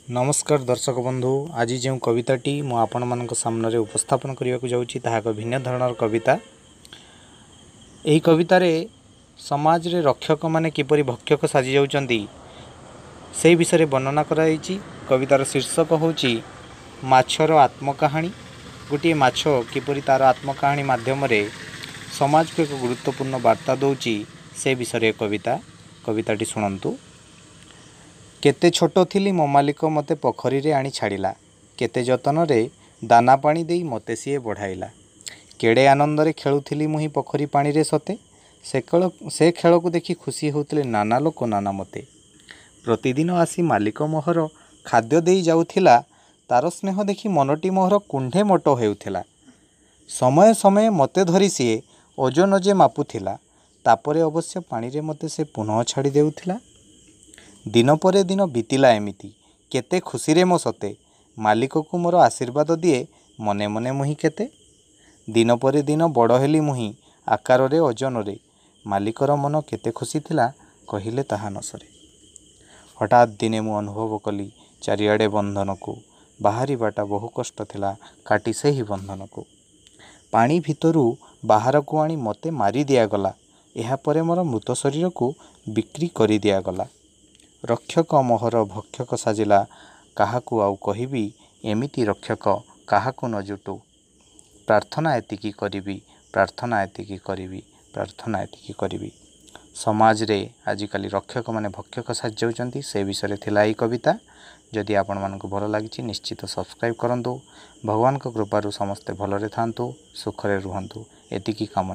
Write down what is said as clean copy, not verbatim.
नमस्कार दर्शक बंधु, आज जो कविताटी मु आपण मानक सामने उपस्थापन करने को जाऊँगी ताहा एक भिन्न धरणर कविता। यही कवितार समाज रे रक्षक माने किपरि भक्षक साजी जाउचंदी से विषय वर्णना कराई। कवितार शीर्षक होची माछर आत्मकाहानी। गोटे माछ किपरि तार आत्मकाहानी माध्यम रे समाज को एक गुरुत्वपूर्ण वार्ता दौची से विषय कविताटी शुणु। केते छोट थिली मो मालिक मते पोखरी रे आनी छाड़िला, केते जतन रे दाना पानी देई मते सीए बढ़ाइला। केड़े आनंद रे खेलुथिली मुही पोखरी पानी रे सते, से खेल को देखी खुशी होउथिले नाना लोक नाना मते। प्रतिदिन आसी मालिक मोहर खाद्य देई जाउथिला, तार स्नेह देखी मनटी मोहर कुंढे मोटो हेउथिला। समय समय मते धरी सीए ओजन जे मापुथिला, तापरे अवश्य पानी रे मते से पुनः छाड़ी देउथिला। दिन परे दिन बीतिला एमिति, केते खुशी रे मो सते, मालिक को मोर आशीर्वाद दिए मने मने मुही केते। दिन परे दिन बड़ हेली मुही आकार रे ओजन रे, मालिकर मन केते खुशी थिला कहिले ताहा न सरे। हठात दिने मु अनुभव कली चारिआडे बंधन को, बाहरी बाटा बहु कष्ट थिला काटी से ही बंधन को। पानी भितरू बाहर को आनी मते मारी दिया गला, एहा परे मोर मृत शरीर को बिक्री करी दिया गला। रक्षक मोहर भक्षक साजिला, काहाकू आउ कहिबी एमिति रक्षक काहाकू न जुटू। प्रार्थना एतिकी करिबी, प्रार्थना एतिकी करिबी, प्रार्थना एतिकी करिबी। समाज रे आजिकाली रक्षक माने भक्षक साज जाउचंती, से विषय थिला एई कविता। जदि आपण मानकु भल लागिछि निश्चित सब्सक्राइब करंतु। भगवान को कृपारु समस्ते भलरे थांतु, सुखरे रुहंतु, एतिकी कामना।